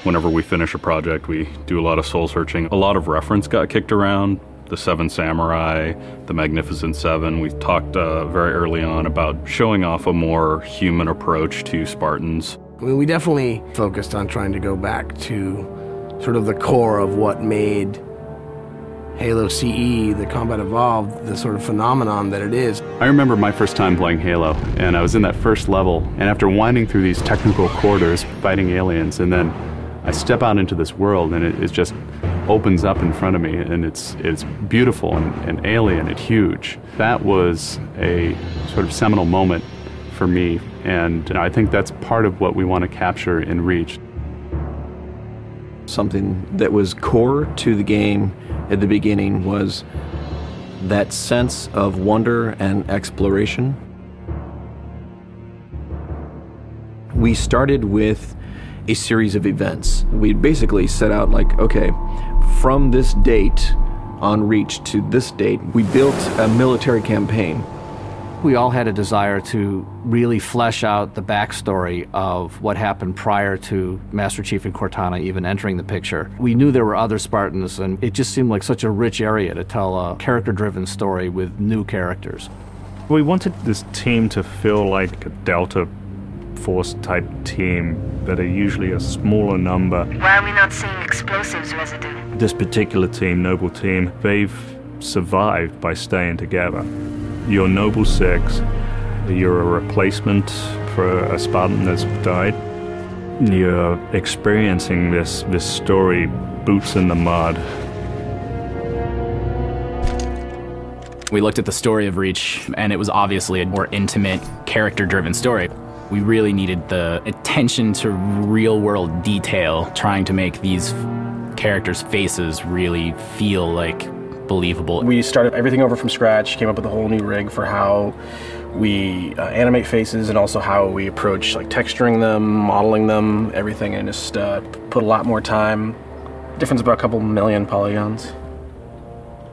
Whenever we finish a project, we do a lot of soul searching. A lot of reference got kicked around. The Seven Samurai, the Magnificent Seven. We talked very early on about showing off a more human approach to Spartans. I mean, we definitely focused on trying to go back to sort of the core of what made Halo CE, the Combat Evolved, the sort of phenomenon that it is. I remember my first time playing Halo, and I was in that first level, and after winding through these technical corridors, fighting aliens, and then I step out into this world, and it just opens up in front of me, and it's beautiful and alien and huge. That was a sort of seminal moment for me, and I think that's part of what we want to capture in Reach. Something that was core to the game at the beginning was that sense of wonder and exploration. We started with a series of events. We basically set out like, okay, from this date on Reach to this date, we built a military campaign. We all had a desire to really flesh out the backstory of what happened prior to Master Chief and Cortana even entering the picture. We knew there were other Spartans, and it just seemed like such a rich area to tell a character-driven story with new characters. We wanted this team to feel like a Delta Force type team that are usually a smaller number. Why are we not seeing explosives residue? This particular team, Noble Team, they've survived by staying together. You're Noble Six, you're a replacement for a Spartan that's died. You're experiencing this story, boots in the mud. We looked at the story of Reach, and it was obviously a more intimate, character-driven story. We really needed the attention to real-world detail, trying to make these characters' faces really feel like believable. We started everything over from scratch, came up with a whole new rig for how we animate faces and also how we approach like texturing them, modeling them, everything, and just put a lot more time. Difference about a couple million polygons.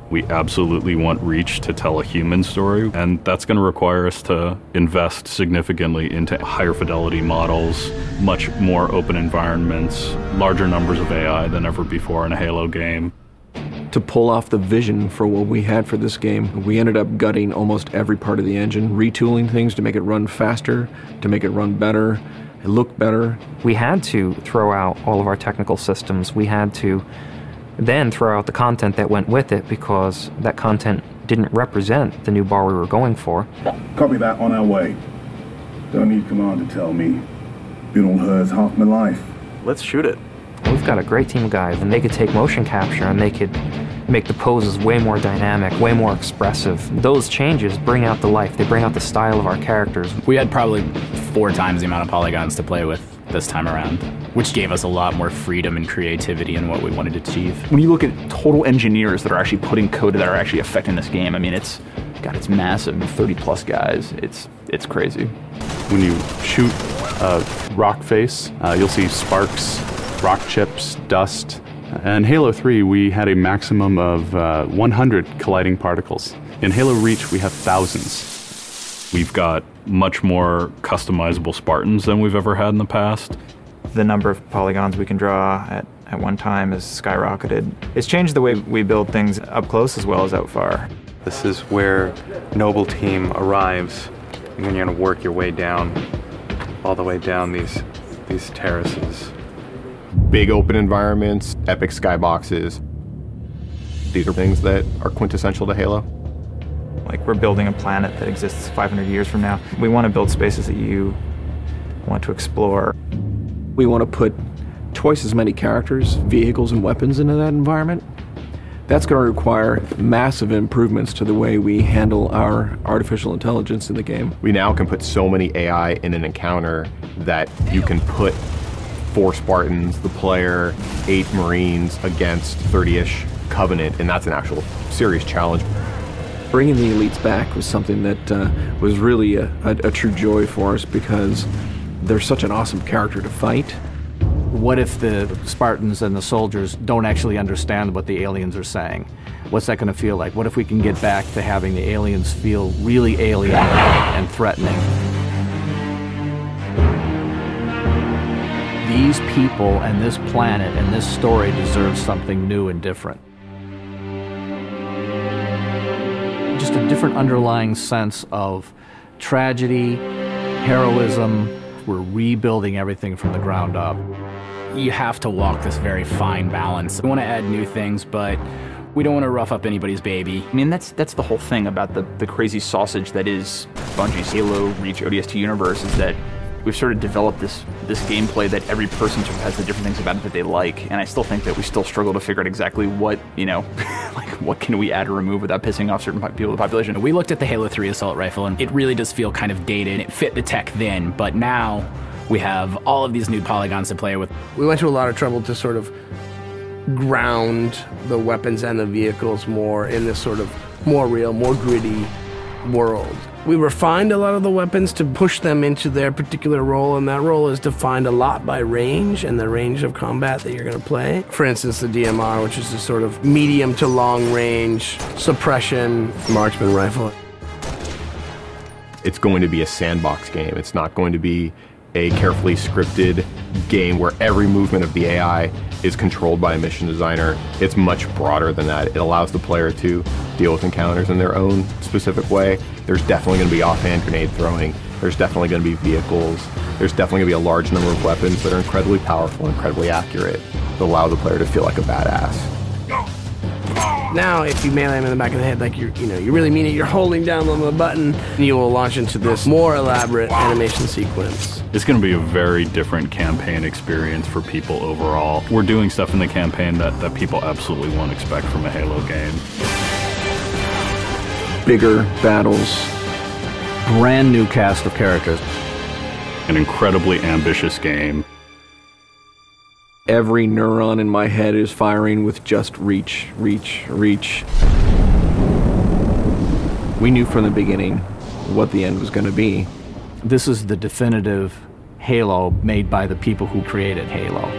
We absolutely want Reach to tell a human story, and that's going to require us to invest significantly into higher fidelity models, much more open environments, larger numbers of AI than ever before in a Halo game. To pull off the vision for what we had for this game, we ended up gutting almost every part of the engine, retooling things to make it run faster, to make it run better, it looked better. We had to throw out all of our technical systems. We had to then throw out the content that went with it because that content didn't represent the new bar we were going for. Copy that, on our way. Don't need command to tell me. Been on hers half my life. Let's shoot it. We've got a great team of guys, and they could take motion capture and they could make the poses way more dynamic, way more expressive. Those changes bring out the life, they bring out the style of our characters. We had probably 4 times the amount of polygons to play with this time around, which gave us a lot more freedom and creativity in what we wanted to achieve. When you look at total engineers that are actually putting code that are actually affecting this game, I mean, it's massive, 30 plus guys. It's crazy. When you shoot a rock face, you'll see sparks, rock chips, dust. In Halo 3, we had a maximum of 100 colliding particles. In Halo Reach, we have thousands. We've got much more customizable Spartans than we've ever had in the past. The number of polygons we can draw at one time has skyrocketed. It's changed the way we build things up close as well as out far. This is where Noble Team arrives, and then you're going to work your way down, all the way down these terraces. Big open environments, epic skyboxes. These are things that are quintessential to Halo. Like, we're building a planet that exists 500 years from now. We want to build spaces that you want to explore. We want to put twice as many characters, vehicles, and weapons into that environment. That's going to require massive improvements to the way we handle our artificial intelligence in the game. We now can put so many AI in an encounter that you can put 4 Spartans, the player, 8 Marines against 30-ish Covenant, and that's an actual serious challenge. Bringing the elites back was something that was really a true joy for us because they're such an awesome character to fight. What if the Spartans and the soldiers don't actually understand what the aliens are saying? What's that going to feel like? What if we can get back to having the aliens feel really alien and threatening? The these people and this planet and this story deserve something new and different. Just a different underlying sense of tragedy, heroism. We're rebuilding everything from the ground up. You have to walk this very fine balance. We want to add new things, but we don't want to rough up anybody's baby. I mean, that's the whole thing about the crazy sausage that is Bungie's Halo Reach ODST universe, is that we've sort of developed this gameplay that every person sort of has the different things about it that they like, and I still think that we still struggle to figure out exactly what, you know, like what can we add or remove without pissing off certain people of the population. We looked at the Halo 3 assault rifle, and it really does feel kind of dated. It fit the tech then, but now we have all of these new polygons to play with. We went to a lot of trouble to sort of ground the weapons and the vehicles more in this sort of more real, more gritty world. We refined a lot of the weapons to push them into their particular role, and that role is defined a lot by range and the range of combat that you're going to play. For instance, the DMR, which is a sort of medium to long range suppression marksman rifle. It's going to be a sandbox game. It's not going to be a carefully scripted game where every movement of the AI is controlled by a mission designer. It's much broader than that. It allows the player to deal with encounters in their own specific way. There's definitely going to be offhand grenade throwing. There's definitely going to be vehicles. There's definitely going to be a large number of weapons that are incredibly powerful, incredibly accurate, that allow the player to feel like a badass. Now, if you melee him in the back of the head like you really mean it, you're holding down on the button, and you will launch into this more elaborate animation sequence. It's going to be a very different campaign experience for people overall. We're doing stuff in the campaign that people absolutely won't expect from a Halo game. Bigger battles, brand new cast of characters. An incredibly ambitious game. Every neuron in my head is firing with just reach, reach, reach. We knew from the beginning what the end was going to be. This is the definitive Halo made by the people who created Halo.